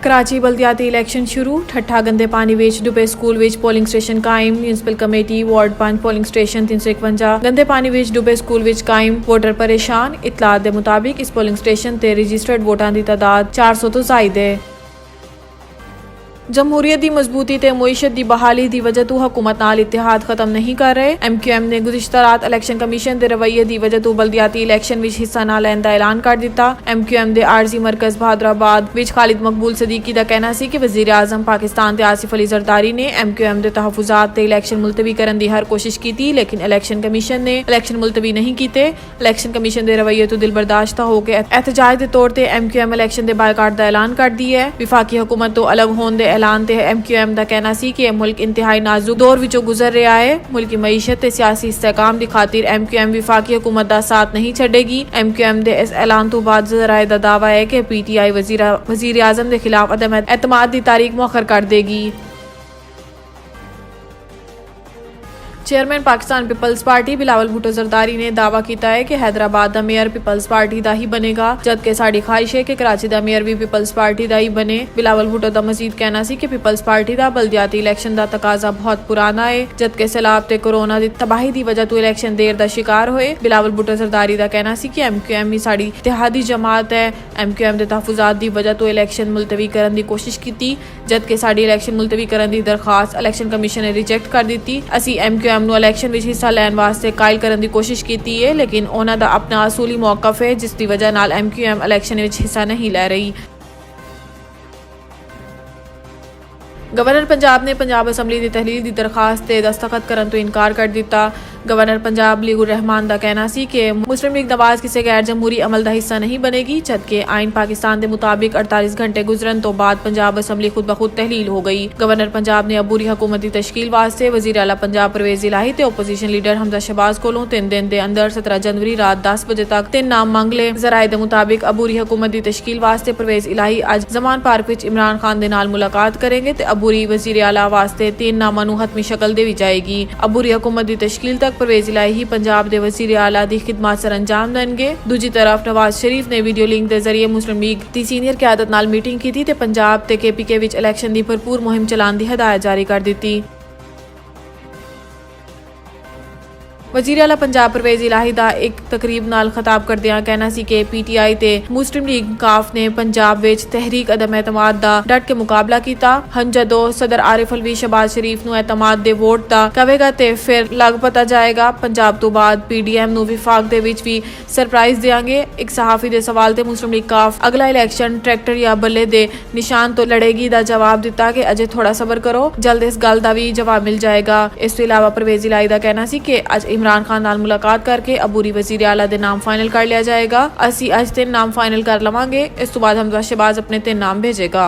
Karachi बल्दियाती election शुरू। ठट्ठा गंदे पानी विच डुबे स्कूल विच पोलिंग स्टेशन कायम। Municipal committee ward 5 polling station 351 गंदे पानी विच डुबे स्कूल विच कायम। वोटर परेशान। इतलात के मुताबिक इस पोलिंग स्टेशन ते रजिस्टर्ड वोटां दी तादाद 400 तो जायद है। जमहूरियत की मजबूती ते मुईशत की बहाली की वजह तो हुकूमत नाल इतिहाद खत्म नहीं कर रहे। MQM ने गुज़िश्ता रात इलैक्शन कमीशन के रवैये की वजह तो बल्दियाती इलैक्शन विच हिस्सा न लैन का ऐलान कर दिता। MQM के आरजी मरकज बहादुराबाद विच खालिद मकबूल सदीकी का कहना सी कि वज़ीर आज़म पाकिस्तान के आसिफ अली जरदारी ने MQM के तहफुजात ते इलैक्शन मुलतवी करने की हर कोशिश की थी, लेकिन इलैक्शन कमीशन ने इलैक्शन मुलतवी नहीं किए। इलैक्शन कमीशन के रवैये तो दिल बर्दाश्त होकर एहतजाज के तौर पर MQM इलैक्शन के बायकाट का ऐलान कर दिया है। विफाकी हुकूमत तो अलग होने के ऐलान ते MQM का कहना सी कि मुल्क इंतहाई नाजुक दौर विचों गुजर रहा है। मुल्क की मईशत ते सियासी इस्तेहकाम की खातिर MQM विफाकी हुकूमत का साथ नहीं छड़ेगी। MQM के इस ऐलान तो बाद ज़राए का दावा है कि PTI वज़ीर आज़म के खिलाफ अदम एतमाद की तारीख मुअख्खर कर देगी। चेयरमैन पाकिस्तान पीपल्स पार्टी बिलावल भुट्टो जरदारी ने दावा किया है कि हैदराबाद का मेयर पीपल्स पार्टी का ही बनेगा, जबकि साड़ी ख्वाहिश है कि कराची का मेयर भी पीपल्स पार्टी का ही बने। बिलावल भुट्टो का मजीद कहना सी कि पीपल्स पार्टी का बल्दियाती इलैक्शन का तकाजा बहुत पुराना है, जबकि सैलाब ते कोरोना की तबाही की वजह तो इलैक्शन देर का शिकार होए। बिलावल भुट्टो जरदारी का कहना सी कि MQM ही साड़ी इत्तेहादी जमात है। MQM के तहफुजात की वजह तो इलैक्शन मुलतवी करने की कोशिश की, जबकि साड़ी इलैक्शन मुलतवी करने की दरखास्त इलैक्शन कमीशन ने रिजेक्ट कर दी। असी MQM इलैक्शन विच हिस्सा लैन वास्ते कायल करने की कोशिश की है, लेकिन उन्होंने अपना असूली मौकफ है, जिसकी वजह नाल MQM इलैक्शन विच हिस्सा नहीं ले रही। गवर्नर पंजाब ने पंजाब असैम्बली की तहलील की दरखास्त से दस्तखत करने तो इनकार कर दिता। गवर्नर पंजाब लीगुर रहमान का कहना सी कि मुस्लिम लीग नवाज किसी गैर जमहूरी अमल का हिस्सा नहीं बनेगी, जबकि आइन पाकिस्तान के मुताबिक 48 घंटे गुजरन तो बाद पंजाब असैम्बली खुद ब खुद तहलील हो गई। गवर्नर पंजाब ने अबूरी हुकूमत की तश्कील वास्ते वज़ीर आला पंजाब परवेज़ इलाही ते ओपोजिशन लीडर हमजा शहबाज कोलों 3 दिन के अंदर 17 जनवरी रात 10 बजे तक 3 नाम मंग ले। ज़राए के मुताबिक अबूरी हुकूमत की तश्कील वास्ते परवेज़ इलाही अज जमान पार्क विच इमरान खान के नाल मुलाकात करेंगे ते अबूरी वज़ीर आला वास्ते 3 नामां नूं हतमी शक्ल दी जाएगी। अबूरी हुकूमत की तश्कील तक परवेज़ इलाही पंजाब के वज़ीर आला दी खिदमत सर अंजाम देंगे। दूजी तरफ नवाज शरीफ ने वीडियो लिंक के जरिए मुस्लिम लीग की सीनियर क़यादत नाल मीटिंग की थी ते पंजाब ते KPK विच इलैक्शन की भरपूर मुहिम चलाने की हिदायत जारी कर दी। वज़ीर आला पंजाब परवेज़ इलाही दा एक तकरीब नाल खिताब करदियां कहना सी कि PTI ते मुस्लिम लीग काफ ने पंजाब विच तहरीक अदम एतमाद दा डट के मुकाबला कीता। हन जदों सदर आरिफ अलवी शहबाज शरीफ नूं एतमाद दे वोट दा कवेगा ते फिर लग पता जाएगा। पंजाब तो बाद PDM नूं विफाक दे विच भी सरप्राइज देंगे। एक सहाफ़ी दे सवाल ते मुस्लिम लीग काफ अगला इलैक्शन ट्रैक्टर या बल्ले दे निशान तो लड़ेगी दा जवाब दिता कि अजे थोड़ा सबर करो, जल्द इस गल दा भी जवाब मिल जाएगा। इस तो इलावा परवेज़ इलाही दा कहना सी कि अज इमरान खान नाल मुलाकात करके अबूरी वज़ीर आला दे नाम फाइनल कर लिया जाएगा। असी अज 3 नाम फाइनल कर लवांगे, इस तो बाद हमजा शहबाज अपने 3 नाम भेजेगा।